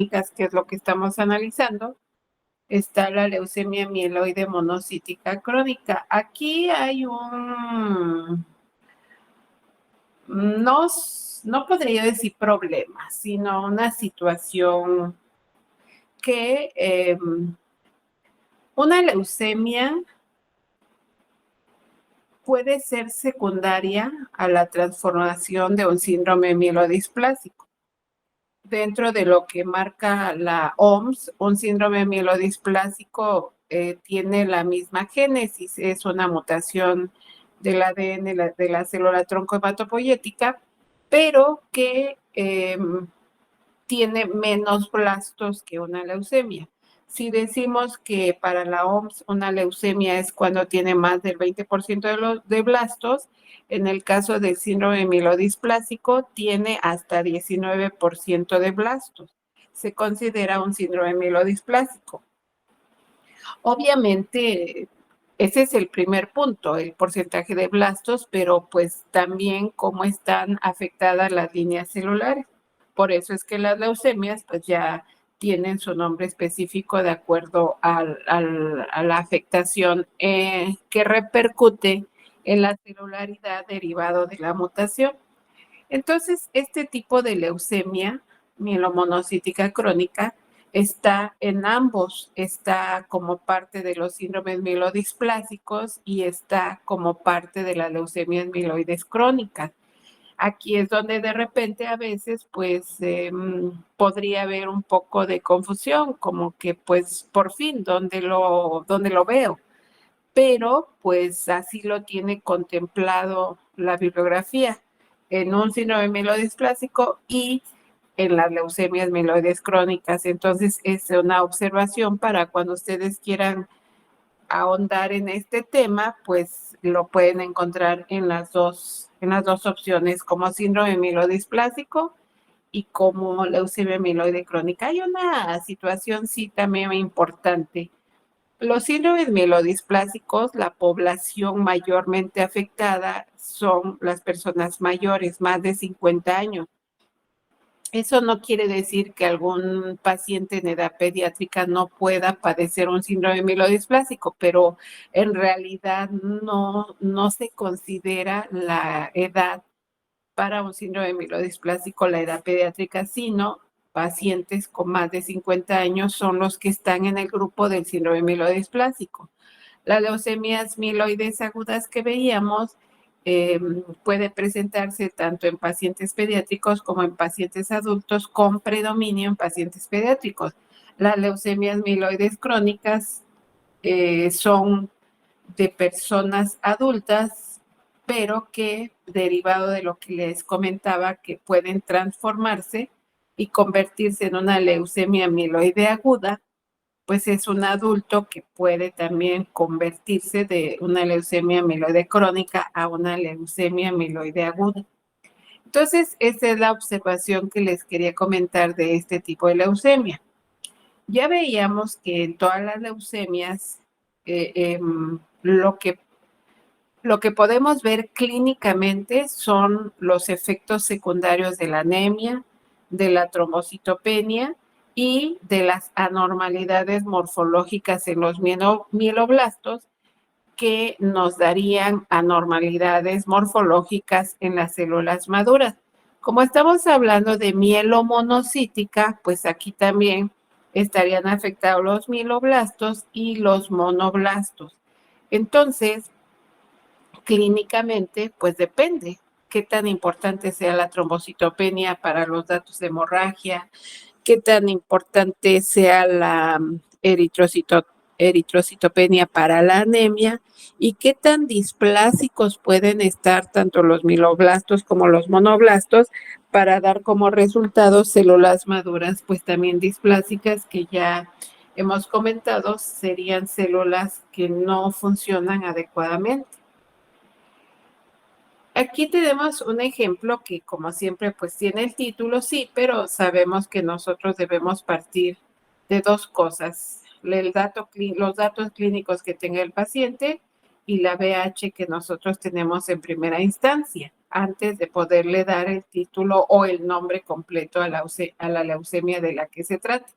que es lo que estamos analizando, está la leucemia mieloide monocítica crónica. Aquí hay no podría decir problema, sino una situación que una leucemia puede ser secundaria a la transformación de un síndrome mielodisplásico. Dentro de lo que marca la OMS, un síndrome mielodisplásico tiene la misma génesis, es una mutación del ADN de la célula tronco hematopoyética, pero que tiene menos blastos que una leucemia. Si decimos que para la OMS una leucemia es cuando tiene más del 20% de blastos, en el caso del síndrome mielodisplásico tiene hasta 19% de blastos. Se considera un síndrome mielodisplásico. Obviamente, ese es el primer punto, el porcentaje de blastos, pero pues también cómo están afectadas las líneas celulares. Por eso es que las leucemias pues ya tienen su nombre específico de acuerdo a la afectación que repercute en la celularidad derivado de la mutación. Entonces, este tipo de leucemia mielomonocítica crónica está en ambos, está como parte de los síndromes mielodisplásicos y está como parte de las leucemias mieloides crónicas. Aquí es donde de repente a veces pues podría haber un poco de confusión, como que pues por fin, ¿dónde lo veo? Pero pues así lo tiene contemplado la bibliografía en un síndrome mielodisplásico y en las leucemias mieloides crónicas. Entonces es una observación para cuando ustedes quieran ahondar en este tema, pues lo pueden encontrar en las dos opciones, como síndrome mielodisplásico y como leucemia mieloide crónica. Hay una situación sí también importante. Los síndromes mielodisplásicos, la población mayormente afectada son las personas mayores, más de 50 años. Eso no quiere decir que algún paciente en edad pediátrica no pueda padecer un síndrome mielodisplásico, pero en realidad no se considera la edad para un síndrome mielodisplásico la edad pediátrica, sino pacientes con más de 50 años son los que están en el grupo del síndrome mielodisplásico. Las leucemias mieloides agudas que veíamos puede presentarse tanto en pacientes pediátricos como en pacientes adultos, con predominio en pacientes pediátricos. Las leucemias mieloides crónicas son de personas adultas, pero que derivado de lo que les comentaba, que pueden transformarse y convertirse en una leucemia mieloide aguda, pues es un adulto que puede también convertirse de una leucemia mieloide crónica a una leucemia mieloide aguda. Entonces, esa es la observación que les quería comentar de este tipo de leucemia. Ya veíamos que en todas las leucemias lo que podemos ver clínicamente son los efectos secundarios de la anemia, de la trombocitopenia y de las anormalidades morfológicas en los mieloblastos que nos darían anormalidades morfológicas en las células maduras. Como estamos hablando de mielomonocítica, pues aquí también estarían afectados los mieloblastos y los monoblastos. Entonces, clínicamente, pues depende qué tan importante sea la trombocitopenia para los datos de hemorragia, qué tan importante sea la eritrocitopenia para la anemia y qué tan displásicos pueden estar tanto los mieloblastos como los monoblastos para dar como resultado células maduras, pues también displásicas, que ya hemos comentado serían células que no funcionan adecuadamente. Aquí tenemos un ejemplo que, como siempre, pues tiene el título, sí, pero sabemos que nosotros debemos partir de dos cosas: los datos clínicos que tenga el paciente y la BH que nosotros tenemos en primera instancia. antes de poderle dar el título o el nombre completo a la leucemia de la que se trata.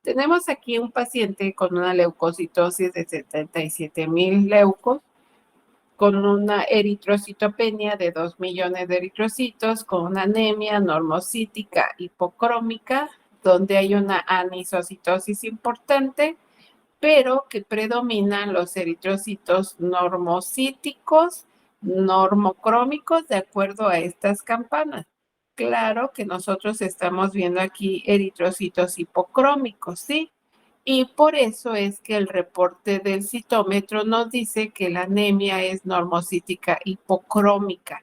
Tenemos aquí un paciente con una leucocitosis de 77,000 leucos, con una eritrocitopenia de 2 millones de eritrocitos, con una anemia normocítica hipocrómica, donde hay una anisocitosis importante, pero que predominan los eritrocitos normocíticos, normocrómicos, de acuerdo a estas campanas. Claro que nosotros estamos viendo aquí eritrocitos hipocrómicos, ¿sí? Y por eso es que el reporte del citómetro nos dice que la anemia es normocítica hipocrómica,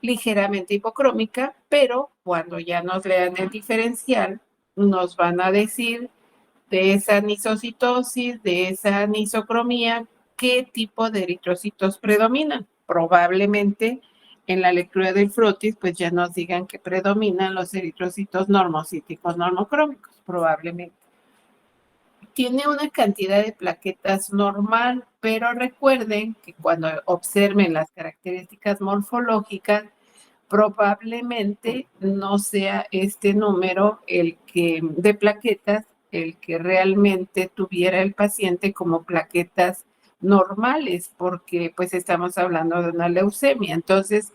ligeramente hipocrómica, pero cuando ya nos lean el diferencial, nos van a decir de esa anisocitosis, de esa anisocromía, qué tipo de eritrocitos predominan. Probablemente en la lectura del frotis, pues ya nos digan que predominan los eritrocitos normocíticos normocrómicos, probablemente. Tiene una cantidad de plaquetas normal, pero recuerden que cuando observen las características morfológicas, probablemente no sea este número el que de plaquetas el que realmente tuviera el paciente como plaquetas normales, porque pues estamos hablando de una leucemia. Entonces,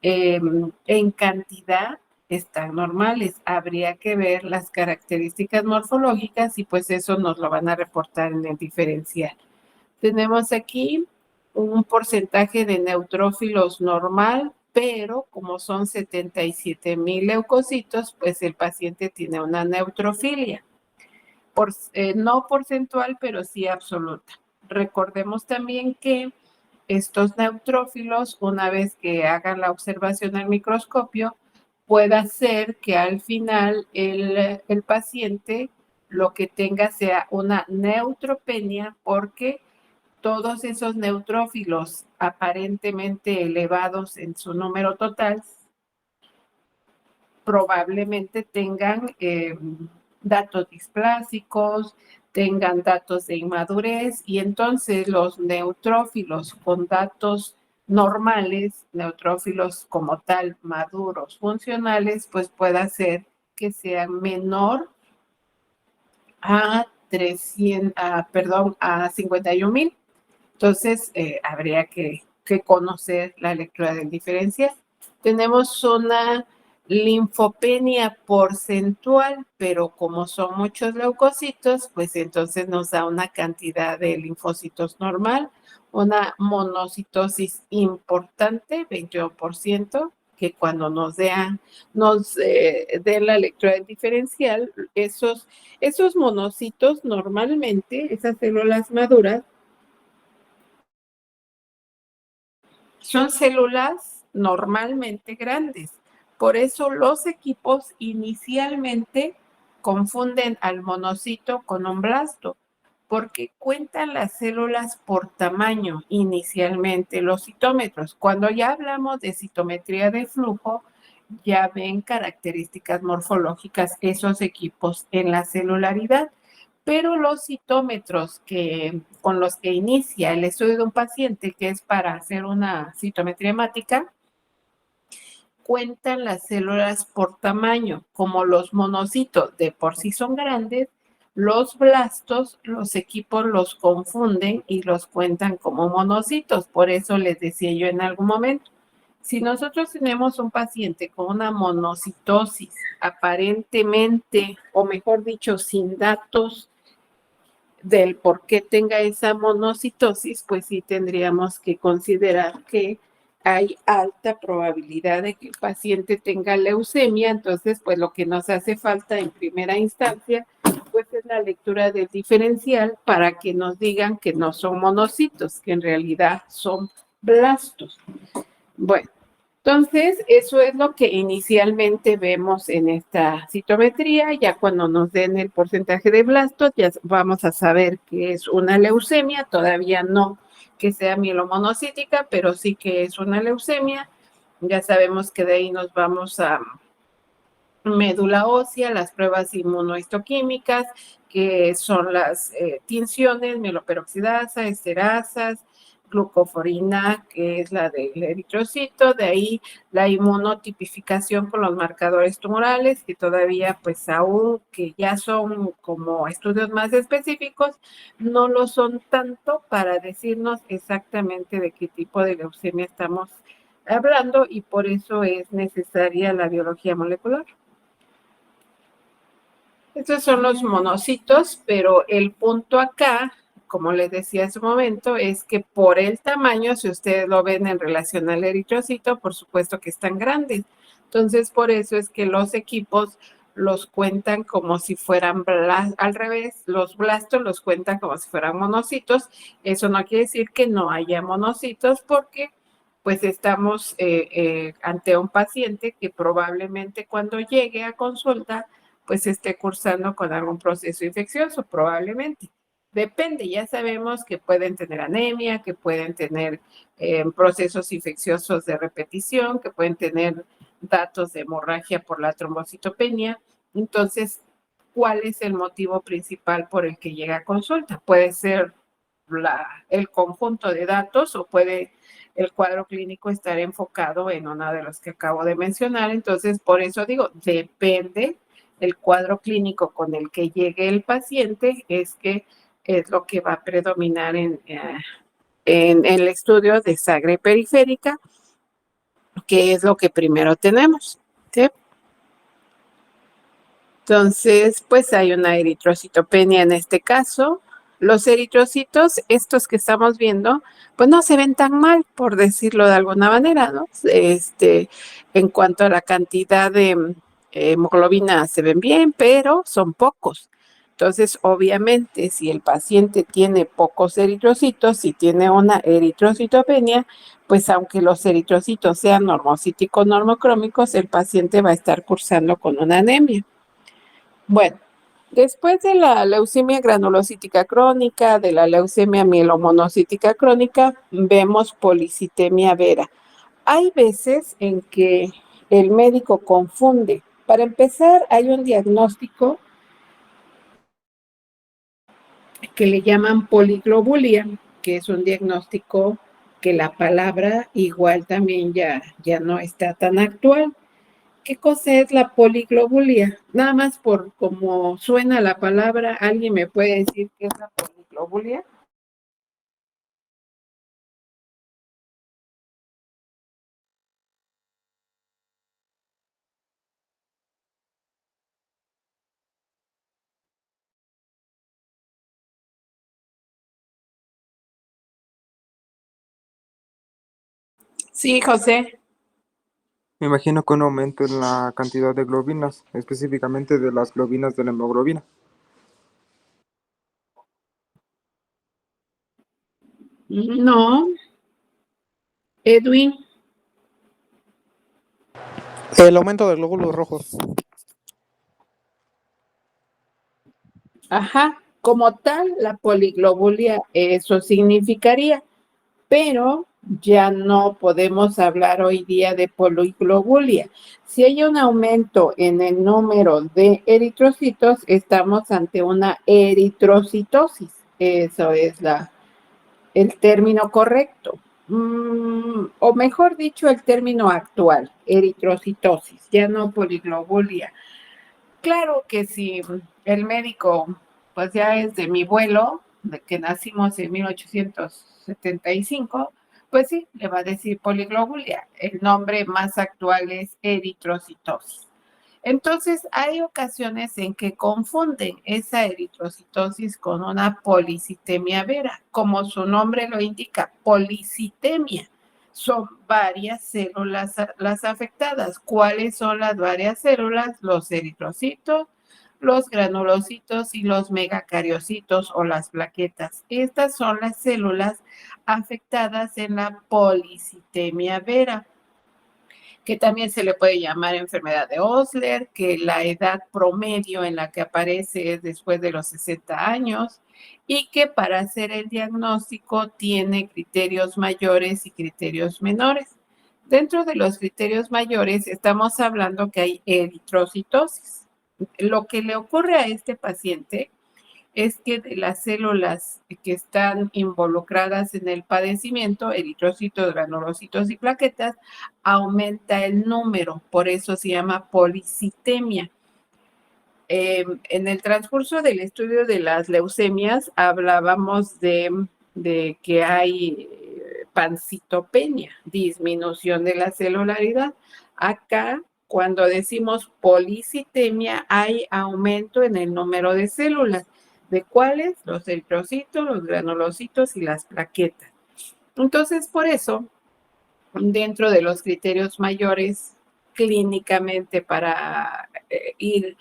en cantidad están normales. Habría que ver las características morfológicas y pues eso nos lo van a reportar en el diferencial. Tenemos aquí un porcentaje de neutrófilos normal, pero como son 77,000 leucocitos, pues el paciente tiene una neutrofilia. No porcentual, pero sí absoluta. Recordemos también que estos neutrófilos, una vez que hagan la observación al microscopio, pueda ser que al final el paciente lo que tenga sea una neutropenia, porque todos esos neutrófilos aparentemente elevados en su número total probablemente tengan datos displásicos, tengan datos de inmadurez, y entonces los neutrófilos con datos normales, neutrófilos como tal maduros, funcionales, pues pueda ser que sean menor a 51,000. Entonces, habría que conocer la lectura del diferencial. Tenemos una linfopenia porcentual, pero como son muchos leucocitos, pues entonces nos da una cantidad de linfocitos normal, una monocitosis importante, 21%, que cuando nos den la lectura del diferencial, esos monocitos normalmente, esas células maduras, son células normalmente grandes. Por eso los equipos inicialmente confunden al monocito con un blasto, porque cuentan las células por tamaño inicialmente, los citómetros. Cuando ya hablamos de citometría de flujo, ya ven características morfológicas esos equipos en la celularidad. Pero los citómetros con los que inicia el estudio de un paciente, que es para hacer una citometría hemática, cuentan las células por tamaño. Como los monocitos de por sí son grandes, los blastos, los equipos los confunden y los cuentan como monocitos. Por eso les decía yo en algún momento, si nosotros tenemos un paciente con una monocitosis aparentemente, o mejor dicho, sin datos del por qué tenga esa monocitosis, pues sí tendríamos que considerar que hay alta probabilidad de que el paciente tenga leucemia. Entonces, pues lo que nos hace falta en primera instancia, pues es la lectura del diferencial para que nos digan que no son monocitos, que en realidad son blastos. Bueno, entonces, eso es lo que inicialmente vemos en esta citometría. Ya cuando nos den el porcentaje de blastos, ya vamos a saber que es una leucemia. Todavía no que sea mielomonocítica, pero sí que es una leucemia. Ya sabemos que de ahí nos vamos a médula ósea, las pruebas inmunohistoquímicas, que son las tinciones, mieloperoxidasa, esterasas, glucoforina, que es la del eritrocito, de ahí la inmunotipificación con los marcadores tumorales, que todavía pues aún que ya son como estudios más específicos, no lo son tanto para decirnos exactamente de qué tipo de leucemia estamos hablando y por eso es necesaria la biología molecular. Estos son los monocitos, pero el punto acá, como les decía hace un momento, es que por el tamaño, si ustedes lo ven en relación al eritrocito, por supuesto que están grandes. Entonces, por eso es que los equipos los cuentan como si fueran al revés, los blastos los cuentan como si fueran monocitos. Eso no quiere decir que no haya monocitos porque pues estamos ante un paciente que probablemente cuando llegue a consulta pues esté cursando con algún proceso infeccioso, probablemente. Depende, ya sabemos que pueden tener anemia, que pueden tener procesos infecciosos de repetición, que pueden tener datos de hemorragia por la trombocitopenia. Entonces, ¿cuál es el motivo principal por el que llega a consulta? Puede ser el conjunto de datos o puede el cuadro clínico estar enfocado en una de los que acabo de mencionar. Entonces, por eso digo, depende el cuadro clínico con el que llegue el paciente, es lo que va a predominar en el estudio de sangre periférica, que es lo que primero tenemos, ¿sí? Entonces, pues hay una eritrocitopenia en este caso. Los eritrocitos, estos que estamos viendo, pues no se ven tan mal, por decirlo de alguna manera, ¿no? En cuanto a la cantidad de hemoglobina se ven bien, pero son pocos. Entonces, obviamente, si el paciente tiene pocos eritrocitos, si tiene una eritrocitopenia, pues aunque los eritrocitos sean normocíticos normocrómicos, el paciente va a estar cursando con una anemia. Bueno, después de la leucemia granulocítica crónica, de la leucemia mielomonocítica crónica, vemos policitemia vera. Hay veces en que el médico confunde. Para empezar, hay un diagnóstico que le llaman poliglobulia, que es un diagnóstico que la palabra igual también ya no está tan actual. ¿Qué cosa es la poliglobulia? Nada más por cómo suena la palabra, ¿alguien me puede decir qué es la poliglobulia? Sí, José. Me imagino que un aumento en la cantidad de globinas, específicamente de las globinas de la hemoglobina. No, Edwin. El aumento de glóbulos rojos. Ajá, como tal, la poliglobulia, eso significaría, pero ya no podemos hablar hoy día de poliglobulia. Si hay un aumento en el número de eritrocitos, estamos ante una eritrocitosis. Eso es el término correcto. O mejor dicho, el término actual, eritrocitosis, ya no poliglobulia. Claro que si el médico, pues ya es de mi vuelo, de que nacimos en 1875, pues sí, le va a decir poliglobulia. El nombre más actual es eritrocitosis. Entonces, hay ocasiones en que confunden esa eritrocitosis con una policitemia vera, como su nombre lo indica, policitemia. Son varias células las afectadas. ¿Cuáles son las varias células? Los eritrocitos, los granulocitos y los megacariocitos o las plaquetas. Estas son las células afectadas en la policitemia vera, que también se le puede llamar enfermedad de Osler, que la edad promedio en la que aparece es después de los 60 años y que para hacer el diagnóstico tiene criterios mayores y criterios menores. Dentro de los criterios mayores estamos hablando que hay eritrocitosis. Lo que le ocurre a este paciente es que de las células que están involucradas en el padecimiento, eritrocitos, granulocitos y plaquetas, aumenta el número, por eso se llama policitemia. En el transcurso del estudio de las leucemias hablábamos de que hay pancitopenia, disminución de la celularidad. Acá, cuando decimos policitemia, hay aumento en el número de células. ¿De cuáles? Los eritrocitos, los granulocitos y las plaquetas. Entonces, por eso, dentro de los criterios mayores clínicamente para ir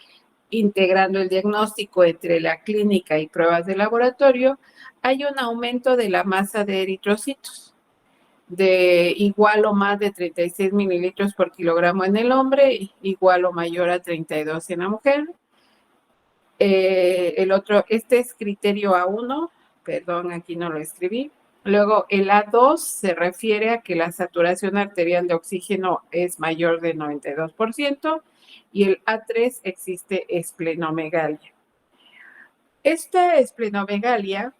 integrando el diagnóstico entre la clínica y pruebas de laboratorio, hay un aumento de la masa de eritrocitos de igual o más de 36 mililitros por kilogramo en el hombre, igual o mayor a 32 en la mujer. El otro, este es criterio A1, perdón, aquí no lo escribí. Luego, el A2 se refiere a que la saturación arterial de oxígeno es mayor del 92%, y el A3 existe esplenomegalia. Esta esplenomegalia,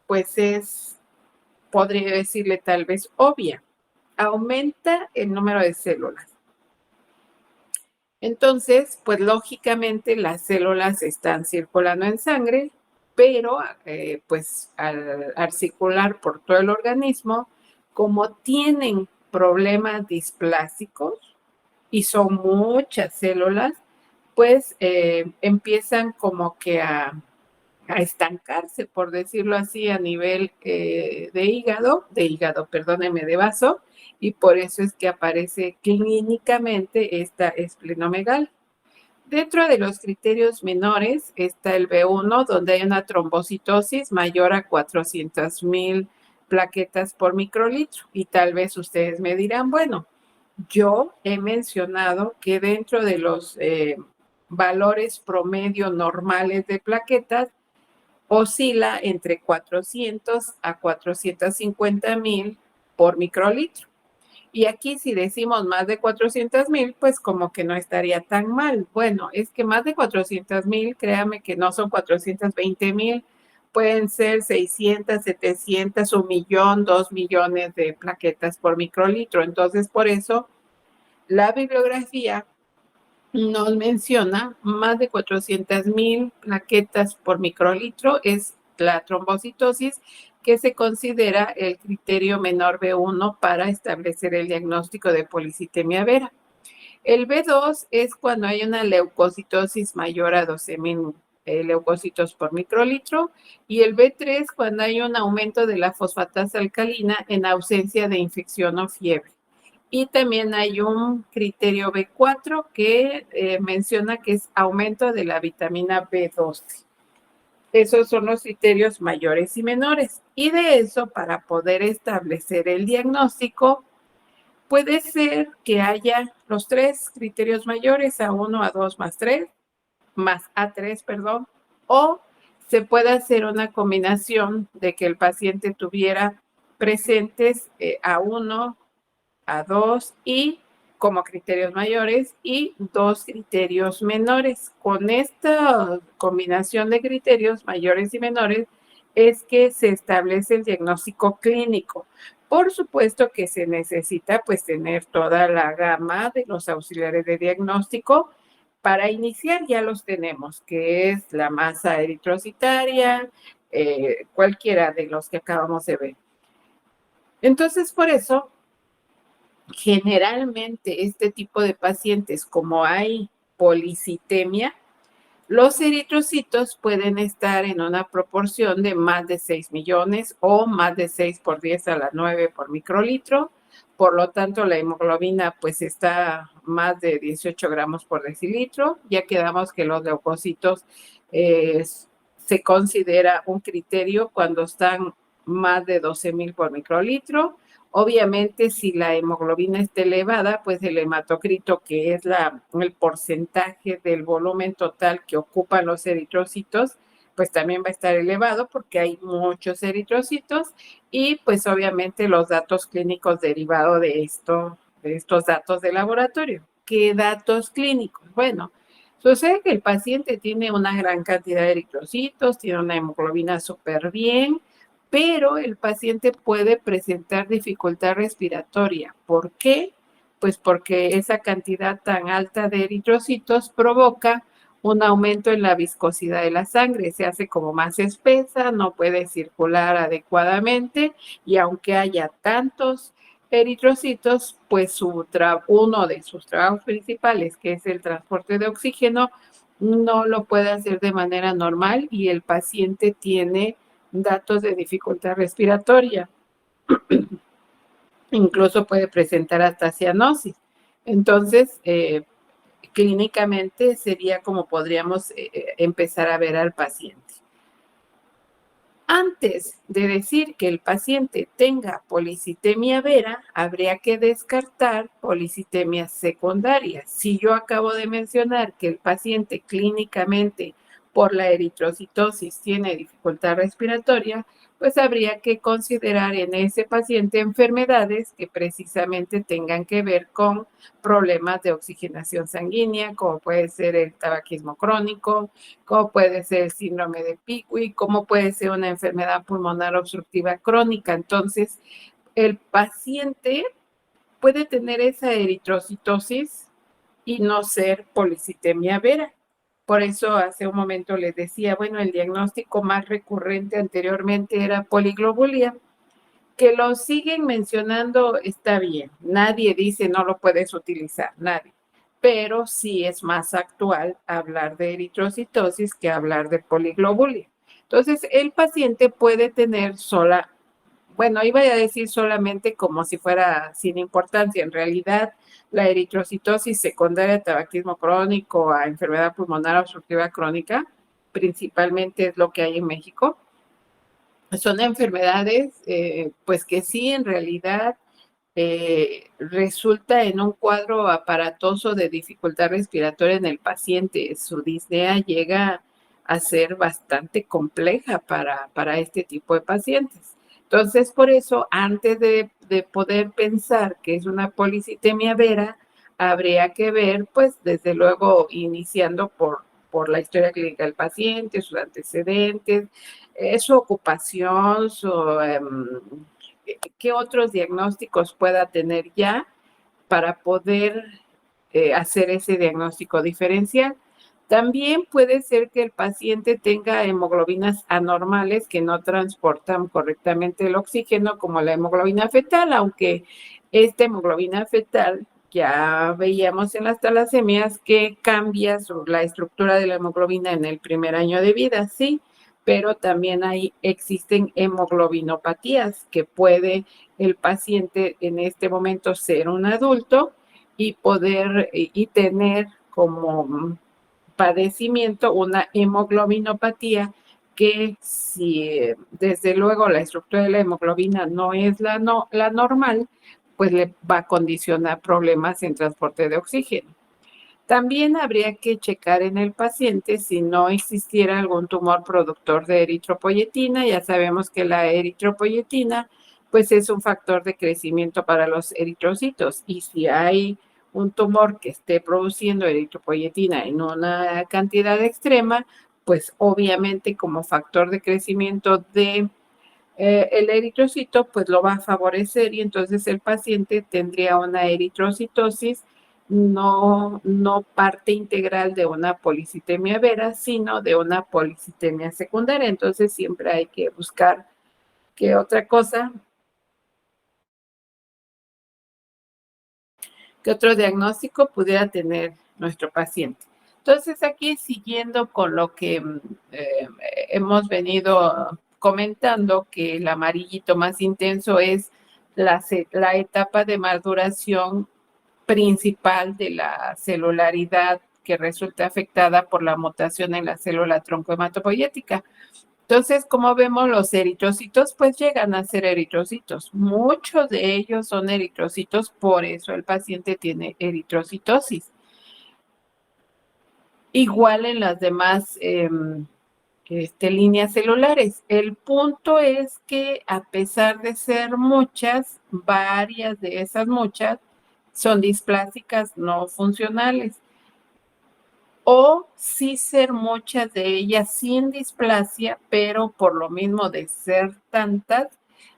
pues podría decirle tal vez obvia, aumenta el número de células. Entonces, pues lógicamente las células están circulando en sangre, pero pues al circular por todo el organismo, como tienen problemas displásicos y son muchas células, pues empiezan como que a estancarse, por decirlo así, a nivel de vaso, y por eso es que aparece clínicamente esta esplenomegalia. Dentro de los criterios menores está el B1, donde hay una trombocitosis mayor a 400,000 plaquetas por microlitro. Y tal vez ustedes me dirán, bueno, yo he mencionado que dentro de los valores promedio normales de plaquetas, oscila entre 400 a 450,000 por microlitro. Y aquí si decimos más de 400,000, pues como que no estaría tan mal. Bueno, es que más de 400,000, créame que no son 420,000, pueden ser 600, 700, 1,000,000, 2,000,000 de plaquetas por microlitro. Entonces, por eso, la bibliografía nos menciona más de 400,000 plaquetas por microlitro, es la trombocitosis, que se considera el criterio menor B1 para establecer el diagnóstico de policitemia vera. El B2 es cuando hay una leucocitosis mayor a 12,000 leucocitos por microlitro, y el B3 cuando hay un aumento de la fosfatasa alcalina en ausencia de infección o fiebre. Y también hay un criterio B4 que menciona que es aumento de la vitamina B12. Esos son los criterios mayores y menores. Y de eso, para poder establecer el diagnóstico, puede ser que haya los tres criterios mayores, A1, A2 más 3, más A3, perdón, o se puede hacer una combinación de que el paciente tuviera presentes A1, A2 y como criterios mayores y 2 criterios menores. Con esta combinación de criterios mayores y menores es que se establece el diagnóstico clínico. Por supuesto que se necesita pues tener toda la gama de los auxiliares de diagnóstico. Para iniciar ya los tenemos, que es la masa eritrocitaria, cualquiera de los que acabamos de ver. Entonces, por eso, generalmente este tipo de pacientes, como hay policitemia, los eritrocitos pueden estar en una proporción de más de 6 millones o más de 6 por 10 a la 9 por microlitro. Por lo tanto, la hemoglobina pues está más de 18 gramos por decilitro. Ya quedamos que los leucocitos se considera un criterio cuando están más de 12,000 por microlitro. Obviamente, si la hemoglobina está elevada, pues el hematocrito, que es el porcentaje del volumen total que ocupan los eritrocitos, pues también va a estar elevado porque hay muchos eritrocitos, y pues obviamente los datos clínicos derivados de estos datos de laboratorio. ¿Qué datos clínicos? Bueno, Sucede que el paciente tiene una gran cantidad de eritrocitos, tiene una hemoglobina súper bien, pero el paciente puede presentar dificultad respiratoria. ¿Por qué? Pues porque esa cantidad tan alta de eritrocitos provoca un aumento en la viscosidad de la sangre, se hace como más espesa, no puede circular adecuadamente y aunque haya tantos eritrocitos, pues uno de sus trabajos principales, que es el transporte de oxígeno, no lo puede hacer de manera normal y el paciente tiene datos de dificultad respiratoria. Incluso puede presentar hasta cianosis. Entonces, clínicamente sería como podríamos empezar a ver al paciente. Antes de decir que el paciente tenga policitemia vera, habría que descartar policitemia secundaria. Si yo acabo de mencionar que el paciente clínicamente por la eritrocitosis tiene dificultad respiratoria, pues habría que considerar en ese paciente enfermedades que precisamente tengan que ver con problemas de oxigenación sanguínea, como puede ser el tabaquismo crónico, como puede ser el síndrome de Pickwick, como puede ser una enfermedad pulmonar obstructiva crónica. Entonces, el paciente puede tener esa eritrocitosis y no ser policitemia vera. Por eso hace un momento les decía, bueno, el diagnóstico más recurrente anteriormente era poliglobulia. Que lo siguen mencionando está bien. Nadie dice no lo puedes utilizar, nadie. Pero sí es más actual hablar de eritrocitosis que hablar de poliglobulia. Entonces, el paciente puede tener bueno, iba a decir solamente como si fuera sin importancia. En realidad, la eritrocitosis secundaria a tabaquismo crónico, a enfermedad pulmonar obstructiva crónica, principalmente es lo que hay en México. Son enfermedades, pues que sí, en realidad resulta en un cuadro aparatoso de dificultad respiratoria en el paciente. Su disnea llega a ser bastante compleja para este tipo de pacientes. Entonces, por eso, antes de poder pensar que es una policitemia vera, habría que ver, pues, desde luego, iniciando por la historia clínica del paciente, sus antecedentes, su ocupación, qué otros diagnósticos pueda tener ya para poder hacer ese diagnóstico diferencial. También puede ser que el paciente tenga hemoglobinas anormales que no transportan correctamente el oxígeno, como la hemoglobina fetal, aunque esta hemoglobina fetal ya veíamos en las talasemias que cambia la estructura de la hemoglobina en el primer año de vida, sí, pero también existen hemoglobinopatías que puede el paciente en este momento ser un adulto y tener como padecimiento una hemoglobinopatía que si desde luego la estructura de la hemoglobina no es la normal, pues le va a condicionar problemas en transporte de oxígeno. También habría que checar en el paciente si no existiera algún tumor productor de eritropoyetina. Ya sabemos que la eritropoyetina pues es un factor de crecimiento para los eritrocitos y si hay un tumor que esté produciendo eritropoyetina en una cantidad extrema, pues obviamente como factor de crecimiento de el eritrocito, pues lo va a favorecer y entonces el paciente tendría una eritrocitosis, no parte integral de una policitemia vera, sino de una policitemia secundaria. Entonces siempre hay que buscar qué otra cosa, qué otro diagnóstico pudiera tener nuestro paciente. Entonces aquí siguiendo con lo que hemos venido comentando, que el amarillito más intenso es la etapa de maduración principal de la celularidad que resulta afectada por la mutación en la célula troncohematopoyética. Entonces, como vemos, los eritrocitos pues llegan a ser eritrocitos. Muchos de ellos son eritrocitos, por eso el paciente tiene eritrocitosis. Igual en las demás líneas celulares. El punto es que a pesar de ser muchas, varias de esas muchas son displásicas no funcionales. o sí ser muchas de ellas sin displasia, pero por lo mismo de ser tantas,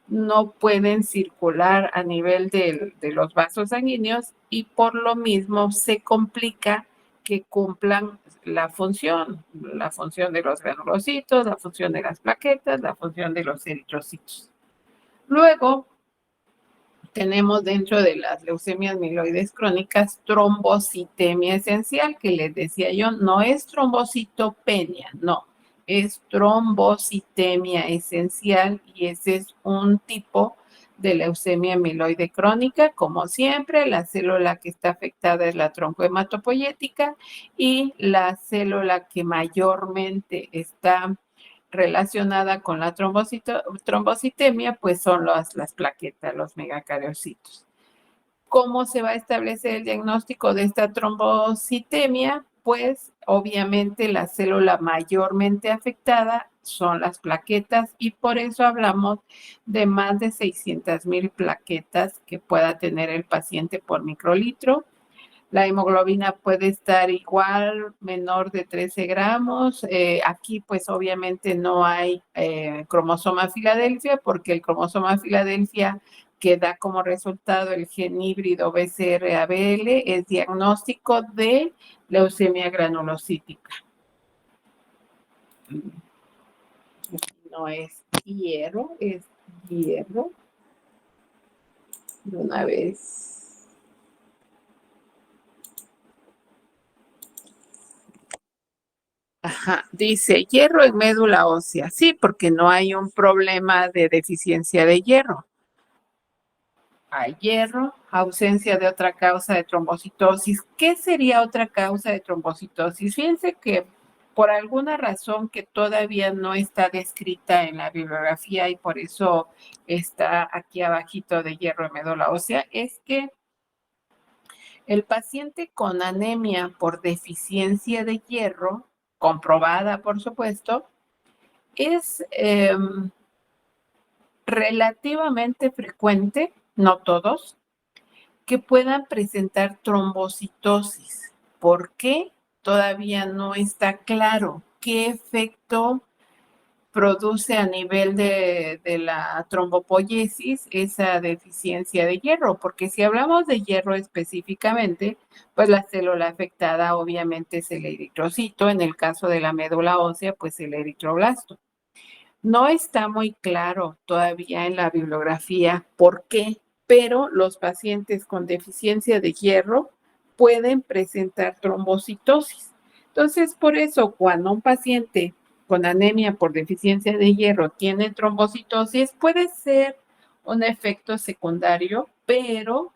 no pueden circular a nivel de los vasos sanguíneos y por lo mismo se complica que cumplan la función de los granulocitos, la función de las plaquetas, la función de los eritrocitos. Luego, tenemos dentro de las leucemias mieloides crónicas trombocitemia esencial, que les decía yo, no es trombocitopenia, no, es trombocitemia esencial y ese es un tipo de leucemia mieloide crónica. Como siempre, la célula que está afectada es la troncohematopoyética y la célula que mayormente está relacionada con la trombocitemia, pues son las plaquetas, los megacariocitos. ¿Cómo se va a establecer el diagnóstico de esta trombocitemia? Pues obviamente la célula mayormente afectada son las plaquetas y por eso hablamos de más de 600,000 plaquetas que pueda tener el paciente por microlitro. La hemoglobina puede estar igual, menor de 13 gramos. Aquí pues obviamente no hay cromosoma Filadelfia porque el cromosoma Filadelfia que da como resultado el gen híbrido BCR-ABL es diagnóstico de leucemia granulocítica. No es hierro, es hierro. De una vez. Ajá, dice hierro en médula ósea. Sí, porque no hay un problema de deficiencia de hierro. Hay hierro, ausencia de otra causa de trombocitosis. ¿Qué sería otra causa de trombocitosis? Fíjense que por alguna razón que todavía no está descrita en la bibliografía y por eso está aquí abajito de hierro en médula ósea, es que el paciente con anemia por deficiencia de hierro, comprobada por supuesto, es relativamente frecuente, no todos, que puedan presentar trombocitosis. ¿Por qué? Todavía no está claro qué efecto produce a nivel de la trombopoiesis esa deficiencia de hierro, porque si hablamos de hierro específicamente, pues la célula afectada obviamente es el eritrocito, en el caso de la médula ósea, pues el eritroblasto. No está muy claro todavía en la bibliografía por qué, pero los pacientes con deficiencia de hierro pueden presentar trombocitosis. Entonces, por eso, cuando un paciente con anemia por deficiencia de hierro tiene trombocitosis, puede ser un efecto secundario, pero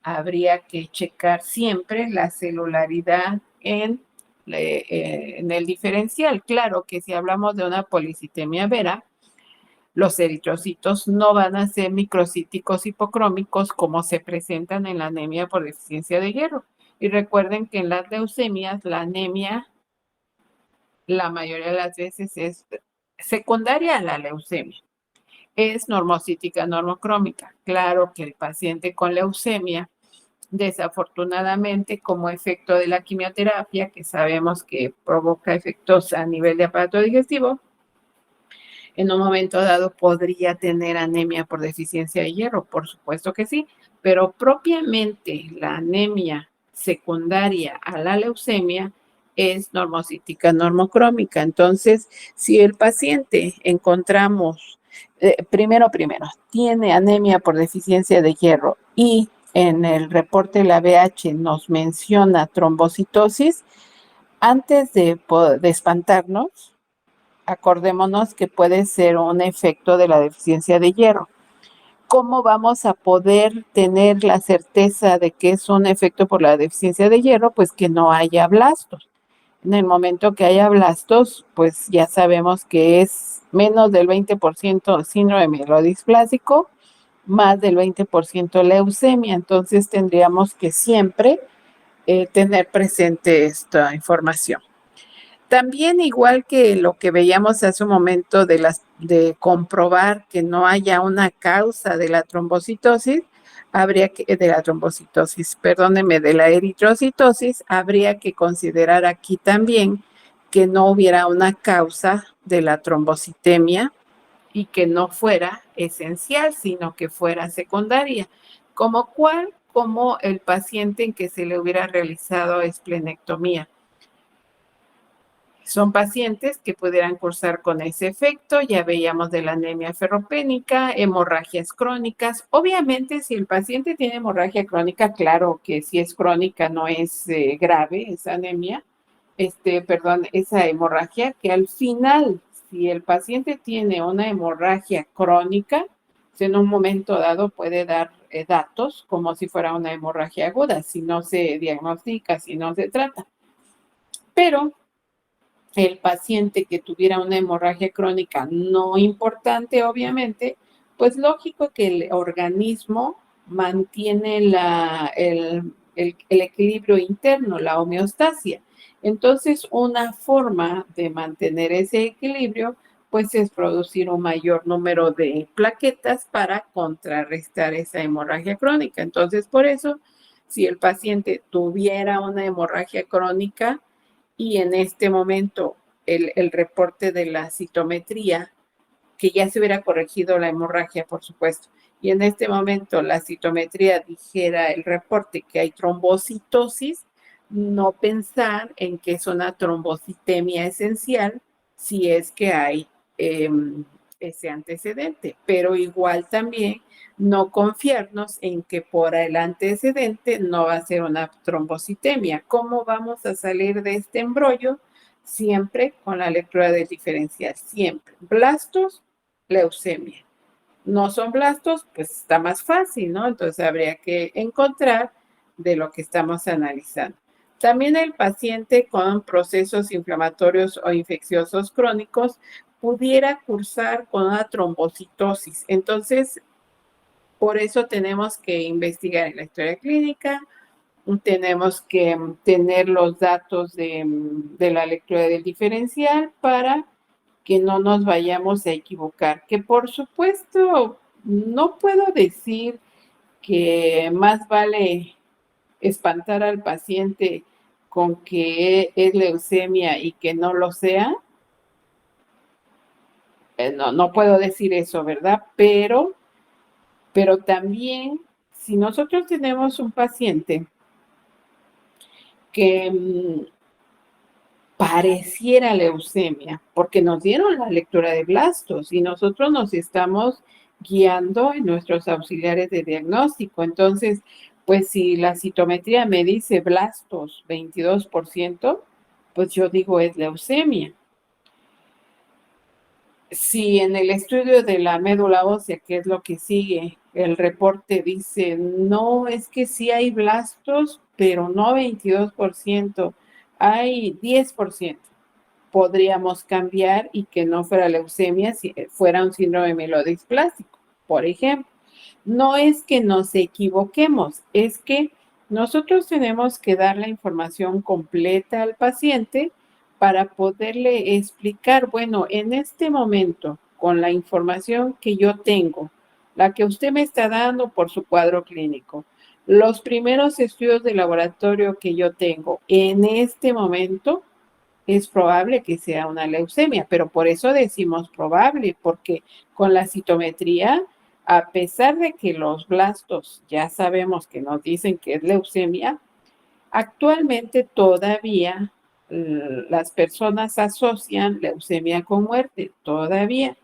habría que checar siempre la celularidad en el diferencial. Claro que si hablamos de una policitemia vera, los eritrocitos no van a ser microcíticos hipocrómicos como se presentan en la anemia por deficiencia de hierro. Y recuerden que en las leucemias la anemia la mayoría de las veces es secundaria a la leucemia. Es normocítica normocrómica. Claro que el paciente con leucemia, desafortunadamente, como efecto de la quimioterapia, que sabemos que provoca efectos a nivel de aparato digestivo, en un momento dado podría tener anemia por deficiencia de hierro, por supuesto que sí, pero propiamente la anemia secundaria a la leucemia es normocítica normocrómica. Entonces, si el paciente encontramos, primero, tiene anemia por deficiencia de hierro y en el reporte de la BH nos menciona trombocitosis, antes de espantarnos, acordémonos que puede ser un efecto de la deficiencia de hierro. ¿Cómo vamos a poder tener la certeza de que es un efecto por la deficiencia de hierro? Pues que no haya blastos. En el momento que haya blastos, pues ya sabemos que es menos del 20% síndrome mielodisplásico, más del 20% leucemia. Entonces tendríamos que siempre tener presente esta información. También, igual que lo que veíamos hace un momento de comprobar que no haya una causa de la trombocitosis, habría que, de la trombocitosis, perdóneme, de la eritrocitosis, habría que considerar aquí también que no hubiera una causa de la trombocitemia y que no fuera esencial, sino que fuera secundaria. ¿Como cuál? Como el paciente en que se le hubiera realizado esplenectomía. Son pacientes que pudieran cursar con ese efecto, ya veíamos de la anemia ferropénica, hemorragias crónicas. Obviamente, si el paciente tiene hemorragia crónica, claro que si es crónica no es grave esa anemia, esa hemorragia, que al final, si el paciente tiene una hemorragia crónica, en un momento dado puede dar datos como si fuera una hemorragia aguda, si no se diagnostica, si no se trata. Pero el paciente que tuviera una hemorragia crónica no importante, obviamente, pues lógico que el organismo mantiene el equilibrio interno, la homeostasia. Entonces, una forma de mantener ese equilibrio, pues es producir un mayor número de plaquetas para contrarrestar esa hemorragia crónica. Entonces, por eso, si el paciente tuviera una hemorragia crónica, y en este momento el reporte de la citometría, que ya se hubiera corregido la hemorragia, por supuesto, y en este momento la citometría dijera el reporte que hay trombocitosis, no pensar en que es una trombocitemia esencial si es que hay ese antecedente, pero igual también no confiarnos en que por el antecedente no va a ser una trombocitemia. ¿Cómo vamos a salir de este embrollo? Siempre con la lectura del diferencial, siempre. Blastos, leucemia. No son blastos, pues está más fácil, ¿no? Entonces habría que encontrar de lo que estamos analizando. También el paciente con procesos inflamatorios o infecciosos crónicos pudiera cursar con una trombocitosis. Entonces, por eso tenemos que investigar en la historia clínica, tenemos que tener los datos de la lectura del diferencial para que no nos vayamos a equivocar. Que por supuesto, no puedo decir que más vale espantar al paciente con que es leucemia y que no lo sea. No puedo decir eso, ¿verdad? Pero también, si nosotros tenemos un paciente que pareciera leucemia, porque nos dieron la lectura de blastos y nosotros nos estamos guiando en nuestros auxiliares de diagnóstico. Entonces, pues si la citometría me dice blastos 22%, pues yo digo es leucemia. Si en el estudio de la médula ósea, que es lo que sigue, el reporte dice, no, es que sí hay blastos, pero no 22%, hay 10%. Podríamos cambiar y que no fuera leucemia, si fuera un síndrome mielodisplásico, por ejemplo. No es que nos equivoquemos, es que nosotros tenemos que dar la información completa al paciente para poderle explicar, bueno, en este momento, con la información que yo tengo, la que usted me está dando por su cuadro clínico, los primeros estudios de laboratorio que yo tengo, en este momento es probable que sea una leucemia, pero por eso decimos probable, porque con la citometría, a pesar de que los blastos ya sabemos que nos dicen que es leucemia, actualmente todavía las personas asocian leucemia con muerte, todavía.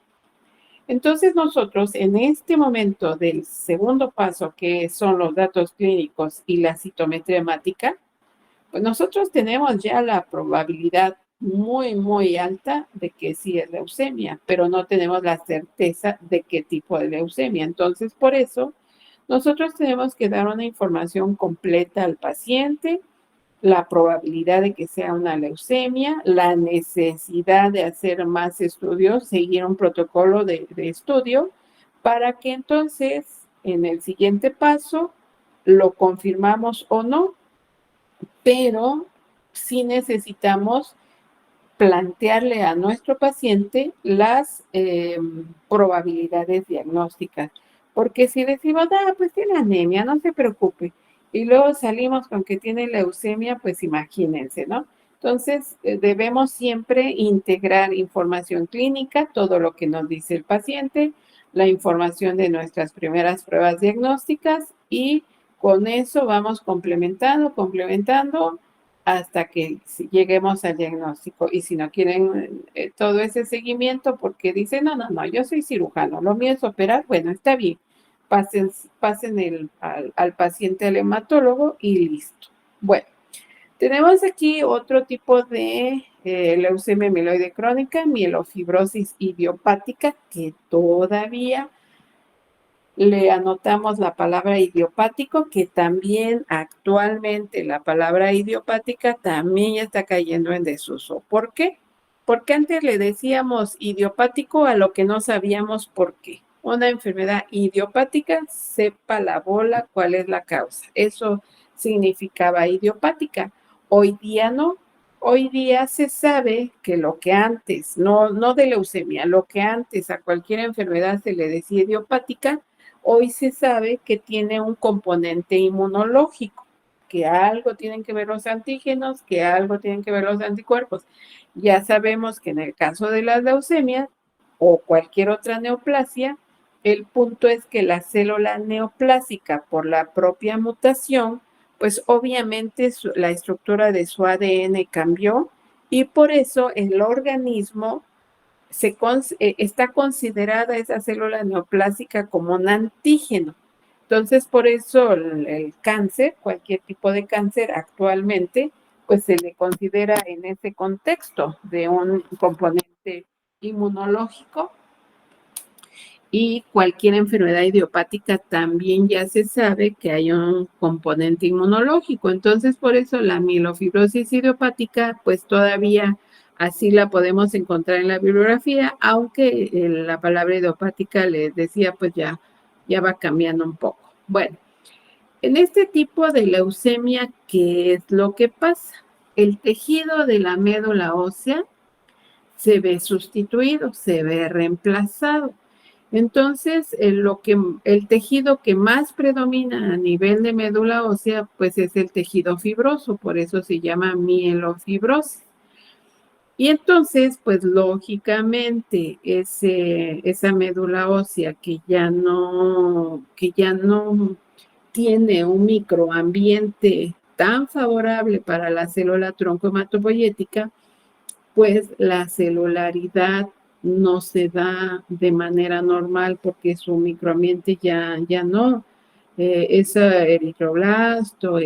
Entonces nosotros en este momento del segundo paso, que son los datos clínicos y la citometría hemática, pues nosotros tenemos ya la probabilidad muy, muy alta de que sí es leucemia, pero no tenemos la certeza de qué tipo de leucemia. Entonces, por eso, nosotros tenemos que dar una información completa al paciente, la probabilidad de que sea una leucemia, la necesidad de hacer más estudios, seguir un protocolo de estudio, para que entonces en el siguiente paso lo confirmamos o no, pero sí necesitamos plantearle a nuestro paciente las probabilidades diagnósticas, Porque si decimos, pues tiene anemia, no se preocupe, y luego salimos con que tiene leucemia, pues imagínense, ¿no? Entonces, debemos siempre integrar información clínica, todo lo que nos dice el paciente, la información de nuestras primeras pruebas diagnósticas y con eso vamos complementando hasta que lleguemos al diagnóstico. Y si no quieren todo ese seguimiento porque dicen, no, yo soy cirujano, lo mío es operar, bueno, está bien, pasen al paciente al hematólogo y listo. Bueno, tenemos aquí otro tipo de leucemia mieloide crónica, mielofibrosis idiopática, que todavía le anotamos la palabra idiopático, que también actualmente la palabra idiopática también está cayendo en desuso. ¿Por qué? Porque antes le decíamos idiopático a lo que no sabíamos por qué. Una enfermedad idiopática, sepa la bola cuál es la causa. Eso significaba idiopática. Hoy día no. Hoy día se sabe que lo que antes, no de leucemia, lo que antes a cualquier enfermedad se le decía idiopática, hoy se sabe que tiene un componente inmunológico, que algo tienen que ver los antígenos, que algo tienen que ver los anticuerpos. Ya sabemos que en el caso de la leucemia o cualquier otra neoplasia, el punto es que la célula neoplásica, por la propia mutación, pues obviamente la estructura de su ADN cambió y por eso el organismo está considerada esa célula neoplásica como un antígeno. Entonces, por eso el cáncer, cualquier tipo de cáncer actualmente, pues se le considera en ese contexto de un componente inmunológico y cualquier enfermedad idiopática también ya se sabe que hay un componente inmunológico. Entonces, por eso la mielofibrosis idiopática, pues todavía así la podemos encontrar en la bibliografía, aunque la palabra idiopática, les decía, pues ya va cambiando un poco. Bueno, en este tipo de leucemia, ¿qué es lo que pasa? El tejido de la médula ósea se ve sustituido, se ve reemplazado. Entonces, el tejido que más predomina a nivel de médula ósea, pues es el tejido fibroso, por eso se llama mielofibrosis. Y entonces, pues lógicamente, esa médula ósea que ya no tiene un microambiente tan favorable para la célula tronco hematopoyética, pues la celularidad no se da de manera normal porque su microambiente ya no. Ese eritroblasto,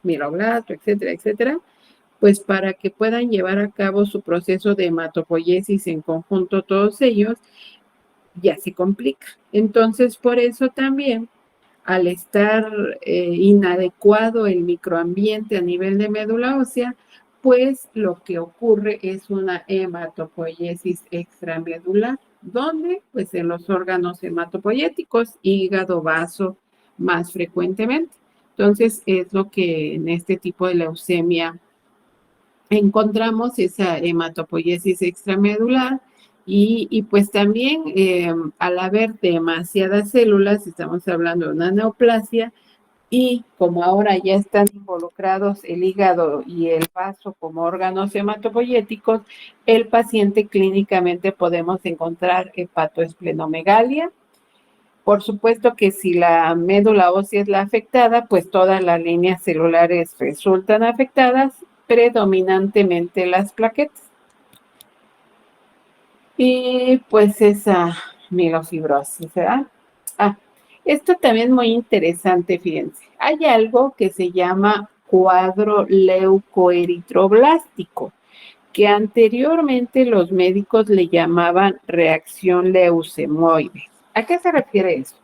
mieloblasto, etcétera, etcétera, pues para que puedan llevar a cabo su proceso de hematopoiesis en conjunto todos ellos, ya se complica. Entonces, por eso también, al estar inadecuado el microambiente a nivel de médula ósea, pues lo que ocurre es una hematopoiesis extramedular, donde pues en los órganos hematopoyéticos, hígado, vaso, más frecuentemente. Entonces es lo que en este tipo de leucemia encontramos, esa hematopoiesis extramedular. Y pues también al haber demasiadas células, estamos hablando de una neoplasia, y como ahora ya están involucrados el hígado y el vaso como órganos hematopoyéticos, el paciente clínicamente podemos encontrar hepatoesplenomegalia. Por supuesto que si la médula ósea es la afectada, pues todas las líneas celulares resultan afectadas, predominantemente las plaquetas. Y pues esa mielofibrosis, ¿verdad? Esto también es muy interesante, fíjense. Hay algo que se llama cuadro leucoeritroblástico, que anteriormente los médicos le llamaban reacción leucemoide. ¿A qué se refiere eso?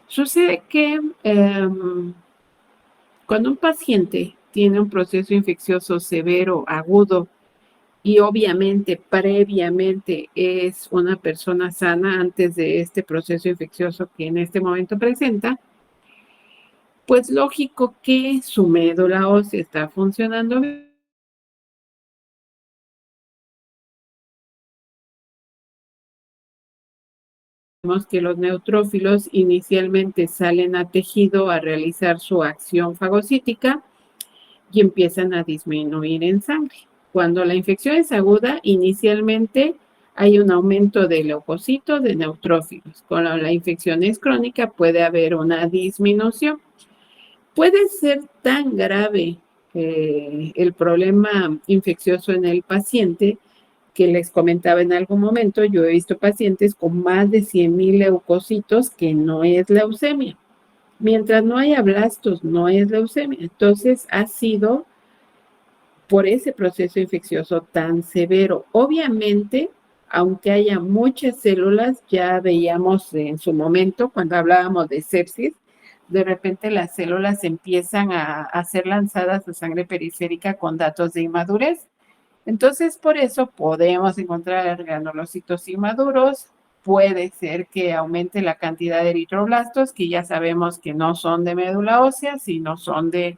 Sucede que cuando un paciente tiene un proceso infeccioso severo, agudo, y obviamente previamente es una persona sana antes de este proceso infeccioso que en este momento presenta, pues lógico que su médula ósea está funcionando bien. Vemos que los neutrófilos inicialmente salen a tejido a realizar su acción fagocítica y empiezan a disminuir en sangre. Cuando la infección es aguda, inicialmente hay un aumento de leucocitos, de neutrófilos. Cuando la infección es crónica, puede haber una disminución. Puede ser tan grave el problema infeccioso en el paciente que les comentaba en algún momento, yo he visto pacientes con más de 100,000 leucocitos que no es leucemia. Mientras no haya blastos, no es leucemia. Entonces, ha sido por ese proceso infeccioso tan severo. Obviamente, aunque haya muchas células, ya veíamos en su momento, cuando hablábamos de sepsis, de repente las células empiezan a ser lanzadas a sangre periférica con datos de inmadurez. Entonces, por eso podemos encontrar granulocitos inmaduros. Puede ser que aumente la cantidad de eritroblastos, que ya sabemos que no son de médula ósea, sino son de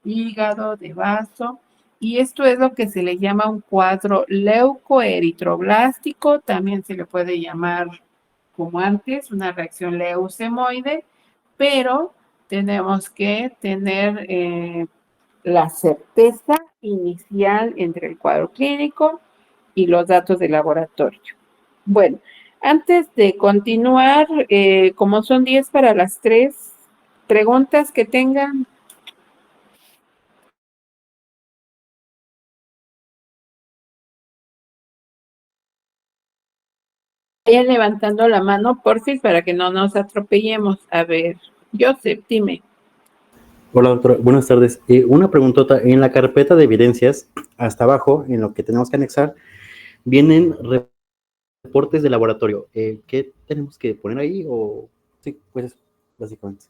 hígado, de vaso. Y esto es lo que se le llama un cuadro leucoeritroblástico. También se le puede llamar, como antes, una reacción leucemoide, pero tenemos que tener la certeza inicial entre el cuadro clínico y los datos de laboratorio. Bueno, antes de continuar, como son 10 para las 3, preguntas que tengan. Vayan levantando la mano, porfis, para que no nos atropellemos. A ver, Joseph, dime. Hola, doctora. Buenas tardes. Una preguntota. En la carpeta de evidencias, hasta abajo, en lo que tenemos que anexar, vienen reportes de laboratorio. ¿Qué tenemos que poner ahí? O sí, pues eso, básicamente.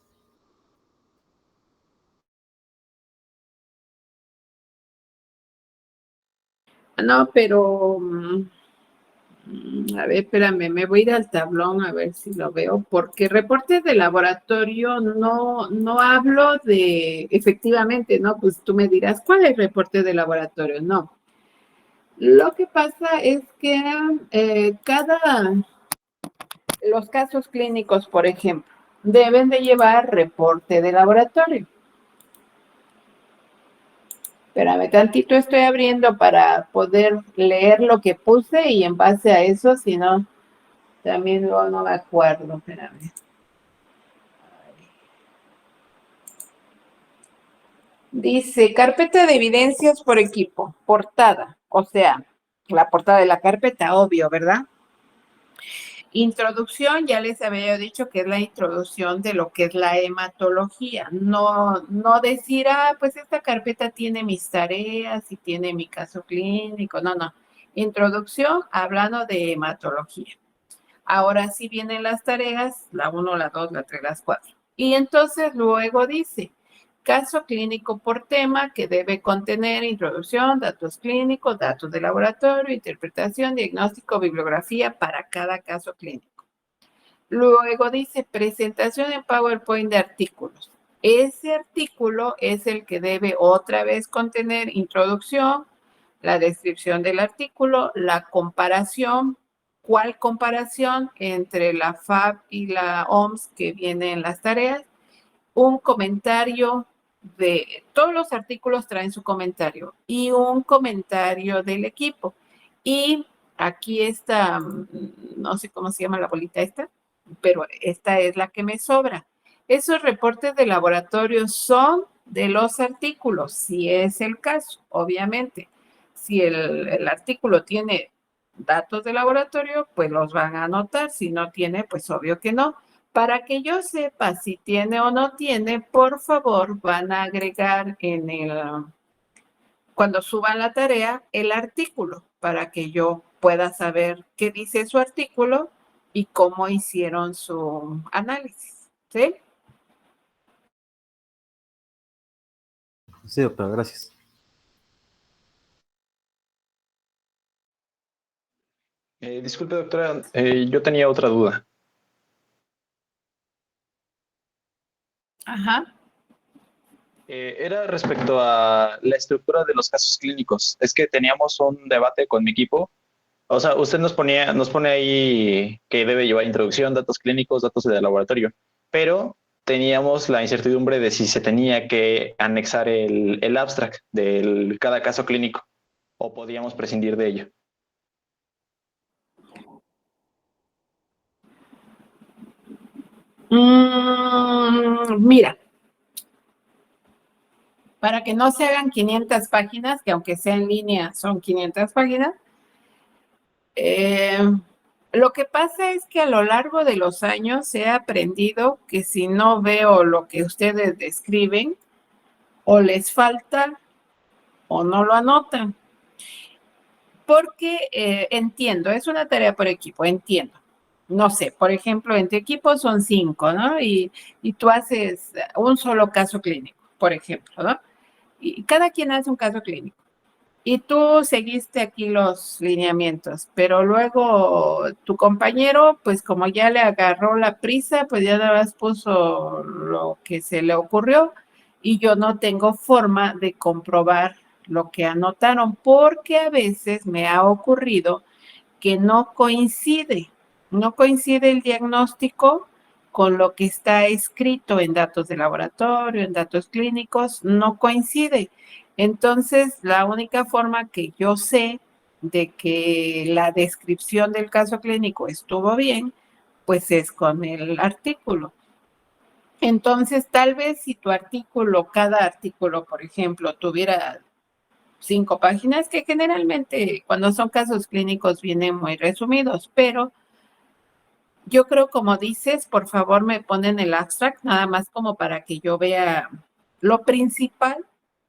No, pero a ver, espérame, me voy a ir al tablón a ver si lo veo, porque reportes de laboratorio no hablo de, efectivamente, ¿no? Pues tú me dirás, ¿cuál es reporte de laboratorio? No. Lo que pasa es que los casos clínicos, por ejemplo, deben de llevar reporte de laboratorio. Espérame tantito, estoy abriendo para poder leer lo que puse y en base a eso, si no, también luego no me acuerdo, espérame. Dice, carpeta de evidencias por equipo, portada, o sea, la portada de la carpeta, obvio, ¿verdad? Introducción, ya les había dicho que es la introducción de lo que es la hematología. No decir, pues esta carpeta tiene mis tareas y tiene mi caso clínico. No. Introducción hablando de hematología. Ahora sí vienen las tareas, la 1, la 2, la 3, las 4. Y entonces luego dice, caso clínico por tema que debe contener introducción, datos clínicos, datos de laboratorio, interpretación, diagnóstico, bibliografía para cada caso clínico. Luego dice presentación en PowerPoint de artículos. Ese artículo es el que debe otra vez contener introducción, la descripción del artículo, la comparación. ¿Cuál comparación entre la FAB y la OMS que viene en las tareas? Un comentario de todos los artículos traen su comentario y un comentario del equipo. Y aquí está, no sé cómo se llama la bolita esta, pero esta es la que me sobra. Esos reportes de laboratorio son de los artículos, si es el caso, obviamente. Si el artículo tiene datos de laboratorio, pues los van a anotar. Si no tiene, pues obvio que no. Para que yo sepa si tiene o no tiene, por favor, van a agregar cuando suban la tarea, el artículo, para que yo pueda saber qué dice su artículo y cómo hicieron su análisis. ¿Sí? Sí, doctora, gracias. Disculpe, doctora, yo tenía otra duda. Ajá. Era respecto a la estructura de los casos clínicos. Es que teníamos un debate con mi equipo O sea, usted nos pone ahí que debe llevar introducción, datos clínicos, datos de laboratorio, pero teníamos la incertidumbre de si se tenía que anexar el abstract de cada caso clínico o podíamos prescindir de ello. Mira, para que no se hagan 500 páginas, que aunque sea en línea son 500 páginas, lo que pasa es que a lo largo de los años he aprendido que si no veo lo que ustedes describen, o les falta o no lo anotan. Porque entiendo, es una tarea por equipo, entiendo. No sé, por ejemplo, en tu equipo son 5, ¿no? Y tú haces un solo caso clínico, por ejemplo, ¿no? Y cada quien hace un caso clínico. Y tú seguiste aquí los lineamientos, pero luego tu compañero, pues como ya le agarró la prisa, pues ya nada más puso lo que se le ocurrió y yo no tengo forma de comprobar lo que anotaron, porque a veces me ha ocurrido que no coincide el diagnóstico con lo que está escrito en datos de laboratorio, en datos clínicos, no coincide. Entonces, la única forma que yo sé de que la descripción del caso clínico estuvo bien, pues es con el artículo. Entonces, tal vez si tu artículo, cada artículo, por ejemplo, tuviera 5 páginas, que generalmente cuando son casos clínicos vienen muy resumidos, pero yo creo, como dices, por favor me ponen el abstract, nada más como para que yo vea lo principal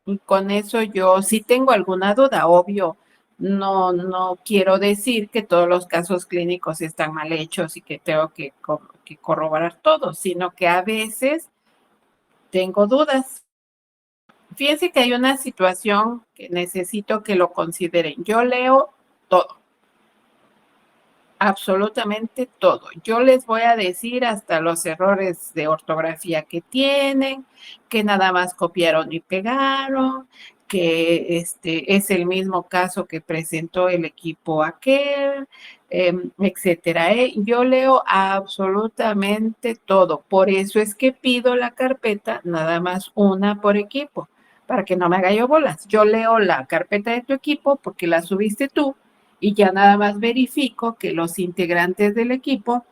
y con eso yo, si tengo alguna duda, obvio, no quiero decir que todos los casos clínicos están mal hechos y que tengo que corroborar todo, sino que a veces tengo dudas. Fíjense que hay una situación que necesito que lo consideren. Yo leo todo, absolutamente todo. Yo les voy a decir hasta los errores de ortografía que tienen, que nada más copiaron y pegaron, que es el mismo caso que presentó el equipo aquel, etcétera. Yo leo absolutamente todo. Por eso es que pido la carpeta nada más una por equipo, para que no me haga yo bolas. Yo leo la carpeta de tu equipo porque la subiste tú y ya nada más verifico que los integrantes del equipo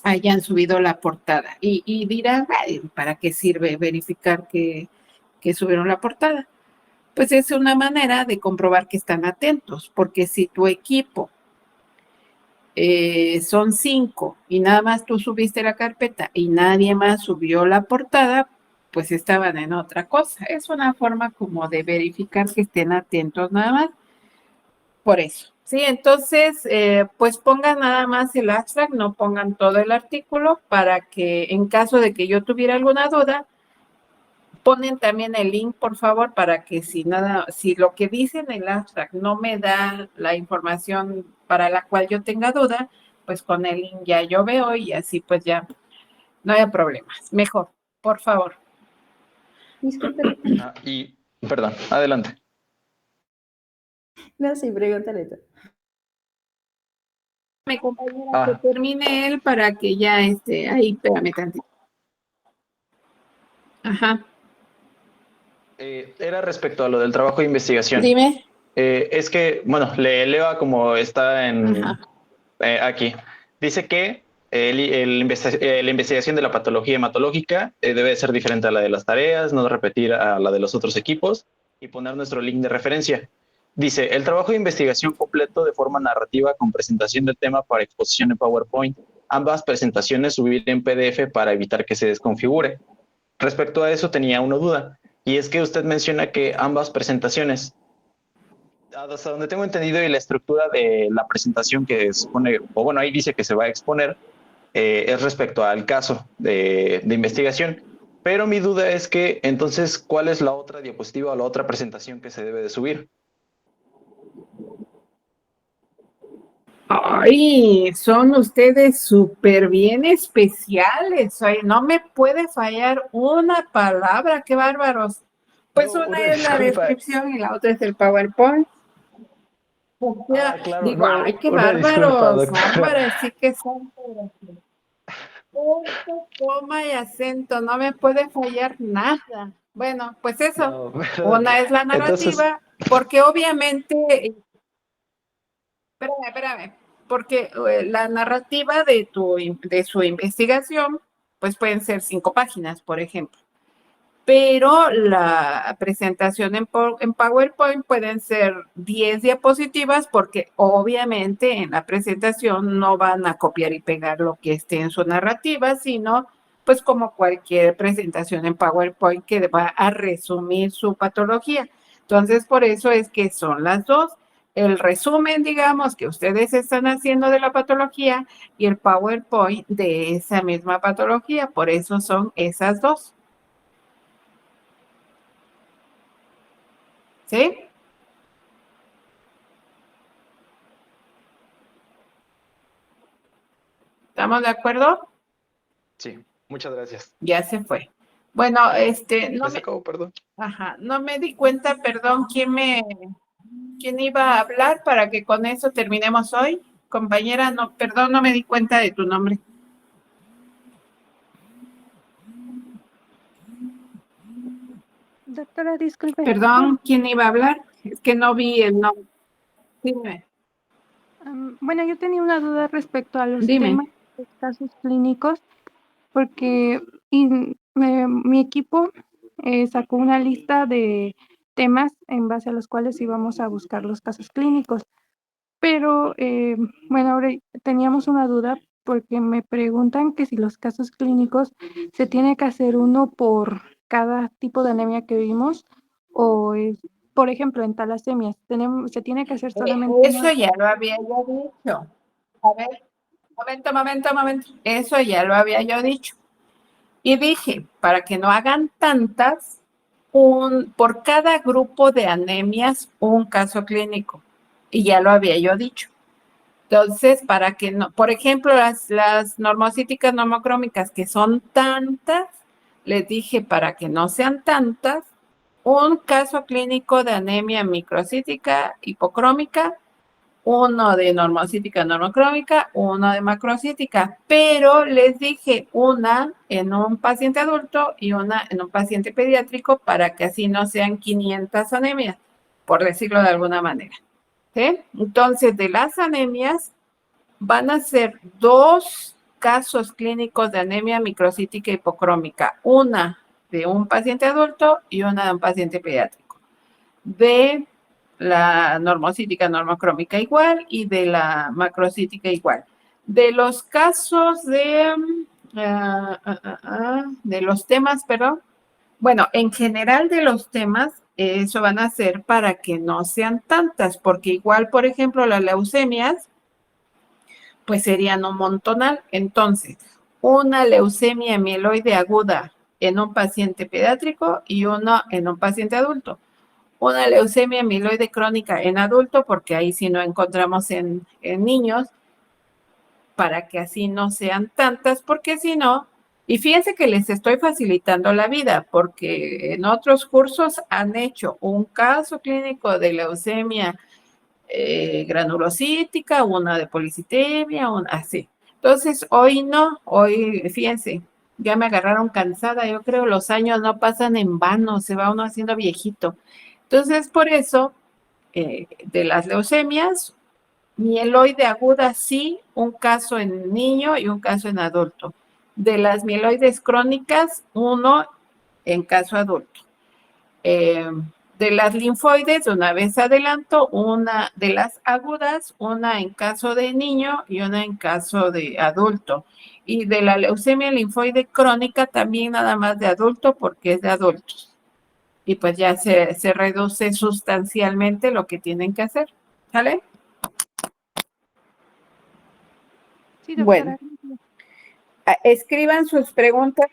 hayan subido la portada. Y dirán, ¿para qué sirve verificar que subieron la portada? Pues es una manera de comprobar que están atentos, porque si tu equipo son 5 y nada más tú subiste la carpeta y nadie más subió la portada, pues estaban en otra cosa. Es una forma como de verificar que estén atentos nada más. Por eso, sí, entonces, pues pongan nada más el abstract, no pongan todo el artículo para que en caso de que yo tuviera alguna duda, ponen también el link, por favor, para que si lo que dice en el abstract no me da la información para la cual yo tenga duda, pues con el link ya yo veo y así pues ya no hay problemas. Mejor, por favor. Disculpe. Y, perdón, adelante. No, sí, pregúntale tú. Mi compañera, que termine él para que ya ahí, espérame tantito. Ajá. Era respecto a lo del trabajo de investigación. Dime. Es que, bueno, le leo como está aquí. Dice que la investigación de la patología hematológica debe ser diferente a la de las tareas, no repetir a la de los otros equipos y poner nuestro link de referencia. Dice, el trabajo de investigación completo de forma narrativa con presentación del tema para exposición en PowerPoint. Ambas presentaciones subir en PDF para evitar que se desconfigure. Respecto a eso tenía una duda, y es que usted menciona que ambas presentaciones, hasta donde tengo entendido, y la estructura de la presentación que supone, o bueno, ahí dice que se va a exponer, es respecto al caso de investigación. Pero mi duda es que, entonces, ¿cuál es la otra diapositiva o la otra presentación que se debe de subir? Ay, son ustedes súper bien especiales. Ay, no me puede fallar una palabra, qué bárbaros. Pues No, una es la disculpa. descripción y la otra es el PowerPoint. O sea, claro, digo, no, ay, qué una disculpa, bárbaros, doctora. hombre, sí que son. Punto, coma y acento, no me puede fallar nada. Bueno, pues eso, No, perdón. una es la Entonces, narrativa, porque obviamente, espérame, porque la narrativa de su investigación, pues pueden ser 5 páginas, por ejemplo. Pero la presentación en PowerPoint pueden ser 10 diapositivas porque obviamente en la presentación no van a copiar y pegar lo que esté en su narrativa, sino pues como cualquier presentación en PowerPoint que va a resumir su patología. Entonces, por eso es que son las dos. El resumen, digamos, que ustedes están haciendo de la patología y el PowerPoint de esa misma patología. Por eso son esas dos. ¿Sí? ¿Estamos de acuerdo? sí, muchas gracias. Ya se fue. Bueno, Ya se acabó, perdón. no me di cuenta, perdón, quién iba a hablar para que con eso terminemos hoy. Compañera, no, perdón, no me di cuenta de tu nombre. Doctora, disculpe. Perdón, ¿quién iba a hablar? Es que no vi el nombre. Dime. Bueno, yo tenía una duda respecto a los Dime. temas de casos clínicos, porque mi equipo sacó una lista de temas en base a los cuales íbamos a buscar los casos clínicos. Pero, bueno, ahora teníamos una duda porque me preguntan que si los casos clínicos se tiene que hacer uno por cada tipo de anemia que vimos o, por ejemplo, en talasemias, se tiene que hacer solamente Eso ya lo había yo dicho. A ver, momento. Eso ya lo había yo dicho. Y dije, para que no hagan tantas, por cada grupo de anemias, un caso clínico. Y ya lo había yo dicho. Entonces, para que no, por ejemplo, las normocíticas normocrómicas, que son tantas, les dije, para que no sean tantas, un caso clínico de anemia microcítica hipocrómica, uno de normocítica normocrómica, uno de macrocítica, pero les dije una en un paciente adulto y una en un paciente pediátrico para que así no sean 500 anemias, por decirlo de alguna manera. ¿Sí? Entonces, de las anemias van a ser 2 casos clínicos de anemia microcítica hipocrómica, una de un paciente adulto y una de un paciente pediátrico. De la normocítica normocrómica igual y de la macrocítica igual. De los casos de los temas, perdón. Bueno, en general de los temas, eso van a ser para que no sean tantas, porque igual, por ejemplo, las leucemias, pues serían un montonal. Entonces, una leucemia mieloide aguda en un paciente pediátrico y una en un paciente adulto. Una leucemia mieloide crónica en adulto, porque ahí sí no encontramos en niños, para que así no sean tantas, porque si no, y fíjense que les estoy facilitando la vida, porque en otros cursos han hecho un caso clínico de leucemia granulocítica, una de policitemia, así. Entonces, hoy no, hoy, fíjense, ya me agarraron cansada, yo creo los años no pasan en vano, se va uno haciendo viejito. Entonces, por eso, de las leucemias, mieloide aguda sí, un caso en niño y un caso en adulto. De las mieloides crónicas, uno en caso adulto. De las linfoides, de una vez adelanto, una de las agudas, una en caso de niño y una en caso de adulto. Y de la leucemia linfoide crónica también nada más de adulto porque es de adultos. Y pues ya se reduce sustancialmente lo que tienen que hacer. ¿Sale? Sí, doctora. Bueno, escriban sus preguntas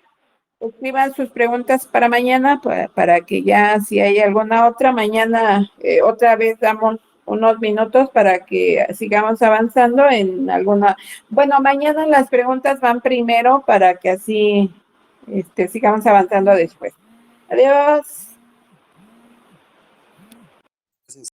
para mañana, para que ya si hay alguna otra, mañana otra vez damos unos minutos para que sigamos avanzando en alguna. Bueno, mañana las preguntas van primero para que así sigamos avanzando después. Adiós.